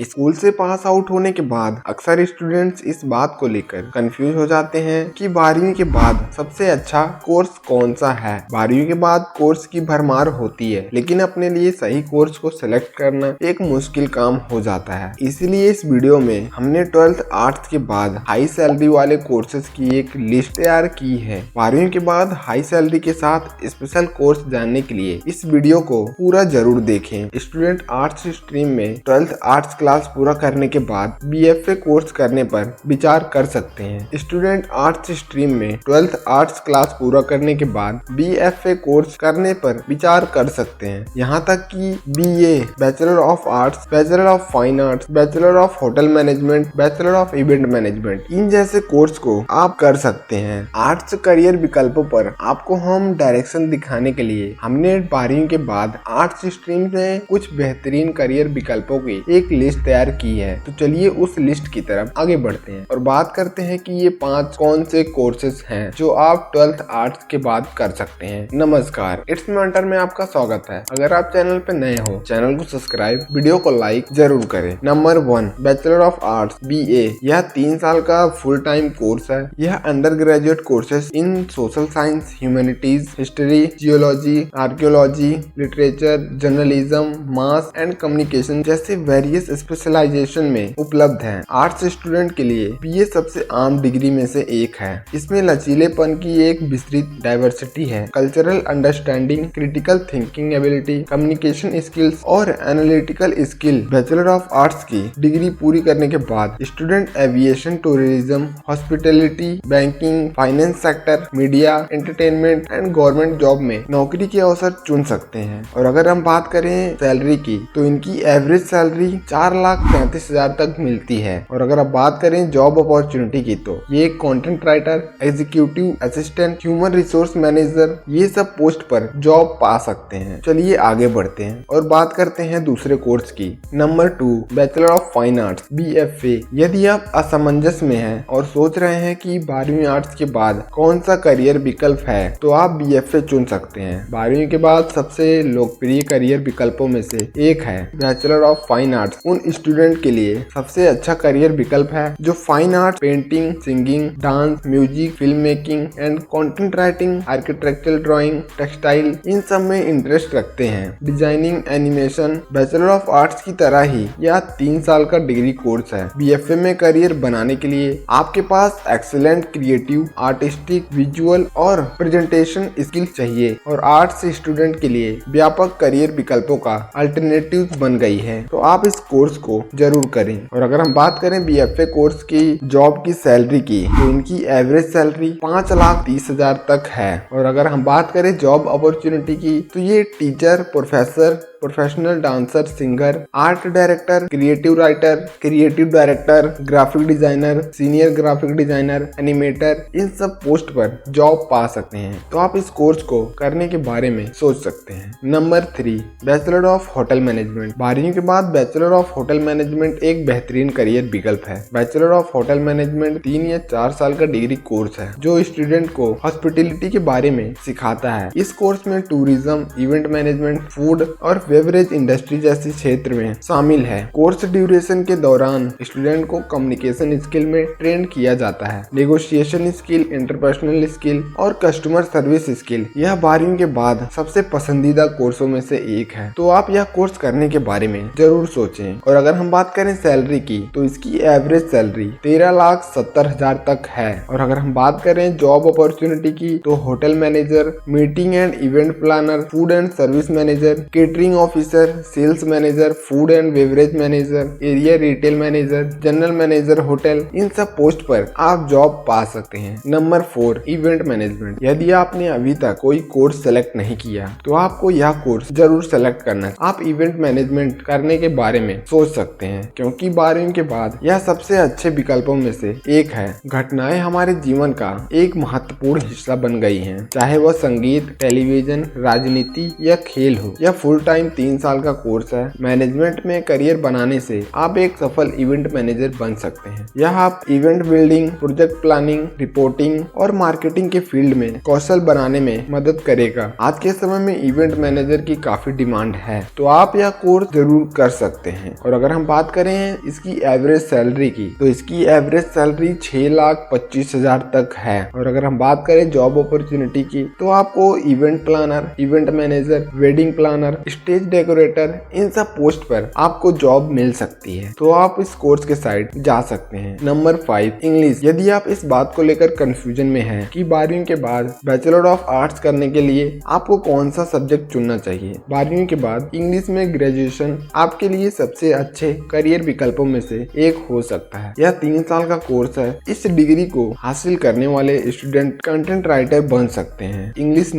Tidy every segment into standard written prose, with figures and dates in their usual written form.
School से pass out होने के बाद अक्सर स्टूडेंट्स इस बात को लेकर कंफ्यूज हो जाते हैं कि 12वीं के बाद सबसे अच्छा कोर्स कौन सा है। 12वीं के बाद कोर्स की भरमार होती है, लेकिन अपने लिए सही कोर्स को सिलेक्ट करना एक मुश्किल काम हो जाता है। इसीलिए इस वीडियो में हमने 12th आर्ट्स के बाद हाई सैलरी वाले कोर्सेज की एक लिस्ट तैयार की है। 12वीं के बाद हाई सैलरी के साथ स्पेशल कोर्स जानने के लिए इस वीडियो को पूरा जरूर देखें। स्टूडेंट आर्ट्स स्ट्रीम में 12th आर्ट्स क्लास पूरा करने के बाद BFA कोर्स करने पर विचार कर सकते हैं। स्टूडेंट आर्ट्स स्ट्रीम में 12th आर्ट्स क्लास पूरा करने के बाद BFA कोर्स करने पर विचार कर सकते हैं। यहाँ तक कि BA bachelor of arts, bachelor of fine arts, bachelor of hotel management, bachelor of event management, इन जैसे कोर्स को आप कर सकते हैं। आर्ट्स करियर विकल्पों पर आपको हम डायरेक्शन दिखाने के लिए हमने 12वीं के बाद आर्ट्स स्ट्रीम में कुछ बेहतरीन करियर विकल्पों की एक लिस्ट तैयार की है। तो चलिए उस लिस्ट की तरफ आगे बढ़ते हैं और बात करते हैं कि ये 5 कौन से कोर्सेज हैं जो आप 12th आर्ट्स के बाद कर सकते हैं। नमस्कार, इट्स मेंटर में आपका स्वागत है। अगर आप चैनल पे नए हो, चैनल को सब्सक्राइब, वीडियो को लाइक जरूर करें। Number 1, bachelor of arts BA। यह 3 साल का फुल टाइम कोर्स है। यह under graduate courses in social science, humanities, history, geology, archaeology, literature, journalism, mass and communication जैसे वेरियस स्पेशलाइजेशन में उपलब्ध है। आर्ट्स स्टूडेंट के लिए BA सबसे आम डिग्री में से एक है। इसमें लचीलेपन की एक विस्तृत डाइवर्सिटी है। Cultural understanding, critical thinking ability, communication skills और analytical skill. Bachelor of arts की डिग्री पूरी करने के बाद student aviation, tourism, hospitality, banking, finance sector, media, entertainment and government job में नौकरी के अवसर चुन सकते हैं। और अगर हम बात करें सैलरी की, तो इनकी एवरेज सैलरी 4,35,000 तक मिलती है। और अगर आप बात करें जॉब अपॉर्चुनिटी की, तो ये content writer, executive assistant, human resource manager, ये सब पोस्ट पर जॉब पा सकते हैं। चलिए आगे बढ़ते हैं और बात करते हैं दूसरे कोर्स की। Number 2, bachelor of fine arts BFA। यदि आप असमंजस में हैं और सोच रहे हैं कि 12वीं आर्ट्स के बाद कौन सा करियर विकल्प है, तो आप BFA चुन सकते हैं। 12वीं के बाद सबसे लोकप्रिय करियर विकल्पों में से एक है बैचलर ऑफ फाइन आर्ट्स। उन स्टूडेंट के लिए सबसे अच्छा करियर विकल्प है जो fine art, painting, singing, dance, music, film making and content writing, architectural drawing, textile, इन सब में इंटरेस्ट रखते हैं। Designing, animation. Bachelor of arts की तरह ही यह 3 साल का डिग्री कोर्स है। BFA में करियर बनाने के लिए आपके पास एक्सीलेंट क्रिएटिव, आर्टिस्टिक, विजुअल और प्रेजेंटेशन स्किल चाहिए और आर्ट्स स्टूडेंट के लिए व्यापक करियर विकल्पों का अल्टरनेटिव बन गई है। तो आप इस कोर्स को जरूर करें। और अगर हम बात करें BFA कोर्स की जॉब की सैलरी की, तो इनकी एवरेज सैलरी 5,30,000 तक है। और अगर हम बात करें जॉब अपॉर्चुनिटी की, तो ये teacher, professor, professional dancer, singer, art director, creative writer, creative director, graphic designer, senior graphic designer, animator, इन सब पोस्ट पर जॉब पा सकते हैं। तो आप इस कोर्स को करने के बारे में सोच सकते हैं। Number 3, bachelor of hotel management. 12वीं के बाद बैचलर ऑफ होटल मैनेजमेंट एक बेहतरीन करियर विकल्प है। बैचलर ऑफ होटल मैनेजमेंट 3 या 4 साल का डिग्री कोर्स है जो स्टूडेंट को हॉस्पिटैलिटी के बारे में सिखाता है। इस कोर्स में टूरिज्म, इवेंट मैनेजमेंट, फूड और बेवरेज इंडस्ट्री जैसे क्षेत्र में शामिल है। कोर्स ड्यूरेशन के दौरान स्टूडेंट को कम्युनिकेशन स्किल में ट्रेन किया जाता है, नेगोशिएशन स्किल, इंटरपर्सनल स्किल और कस्टमर सर्विस स्किल। यह 12वीं के बाद सबसे पसंदीदा कोर्सों में से एक है। तो आप यह कोर्स करने के बारे में जरूर सोचें। और अगर हम बात करें सैलरी की, तो इसकी एवरेज सैलरी 13,70,000 तक है। और अगर हम बात करें जॉब अपॉर्चुनिटी की, तो hotel manager, meeting and event planner, food and service manager, catering officer, sales manager, food and beverage manager, area retail manager, general manager hotel, इन सब पोस्ट पर आप जॉब पा सकते हैं। Number 4, event management. यदि आपने अभी तक कोई कोर्स सेलेक्ट नहीं किया, तो आपको यह कोर्स जरूर सेलेक्ट करना है। आप इवेंट मैनेजमेंट करने के बारे में सोच सकते हैं, क्योंकि 12वीं के बाद यह सबसे अच्छे विकल्पों में से एक है। घटनाएं हमारे जीवन का एक महत्वपूर्ण हिस्सा बन गई हैं, चाहे वह संगीत, टेलीविजन, राजनीति या खेल हो। यह फुल टाइम 3 साल का कोर्स है। मैनेजमेंट में करियर बनाने से आप एक सफल इवेंट मैनेजर बन सकते हैं। यह आप event building, project planning, reporting और मार्केटिंग के फील्ड में कौशल बनाने में मदद करेगा। आज के समय में इवेंट मैनेजर की काफी डिमांड है, तो आप यह कोर्स जरूर कर सकते हैं। और अगर हम बात करें इसकी एवरेज सैलरी की, तो इसकी एवरेज सैलरी 6,25,000 तक है। और अगर हम बात करें जॉब अपॉर्चुनिटी की, तो आपको event planner, event manager, wedding planner, stage decorator, इन सब पोस्ट पर आपको जॉब मिल सकती है। तो आप इस कोर्स के साइड जा सकते हैं। Number 5, English. यदि आप इस बात को लेकर कंफ्यूजन में हैं कि 12वीं के बाद बैचलर ऑफ आर्ट्स करने के लिए आपको कौन सा सब्जेक्ट चुनना चाहिए, 12वीं के बाद इंग्लिश में ग्रेजुएशन आपके लिए सबसे अच्छे करियर विकल्पों में से एक हो सकता है। यह 3 साल का कोर्स है। इस डिग्री को हासिल करने वाले स्टूडेंट कंटेंट राइटर बन सकते हैं। English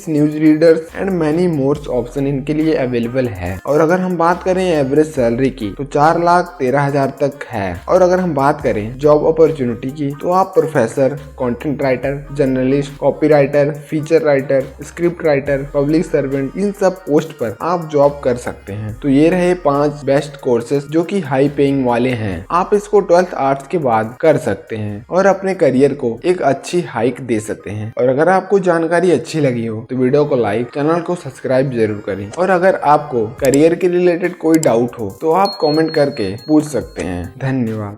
news readers and many mores option इनके लिए अवेलेबल है। और अगर हम बात करें एवरेज सैलरी की, तो 4,13,000 तक है। और अगर हम बात करें जॉब अपॉर्चुनिटी की, तो आप professor, content writer, journalist, copywriter, feature writer, script writer, public servant, इन सब पोस्ट पर आप जॉब कर सकते हैं। तो ये रहे 5 बेस्ट कोर्सेज जो कि हाई पेइंग वाले हैं। आप इसको 12th आर्ट्स के बाद कर सकते हैं और अपने करियर को एक अच्छी हाइक दे सकते हैं। और अगर आपको जानकारी अच्छी लगी हो तो वीडियो को लाइक, चैनल को सब्सक्राइब जरूर करें। और अगर आपको करियर के रिलेटेड कोई डाउट हो तो आप कमेंट करके पूछ सकते हैं। धन्यवाद।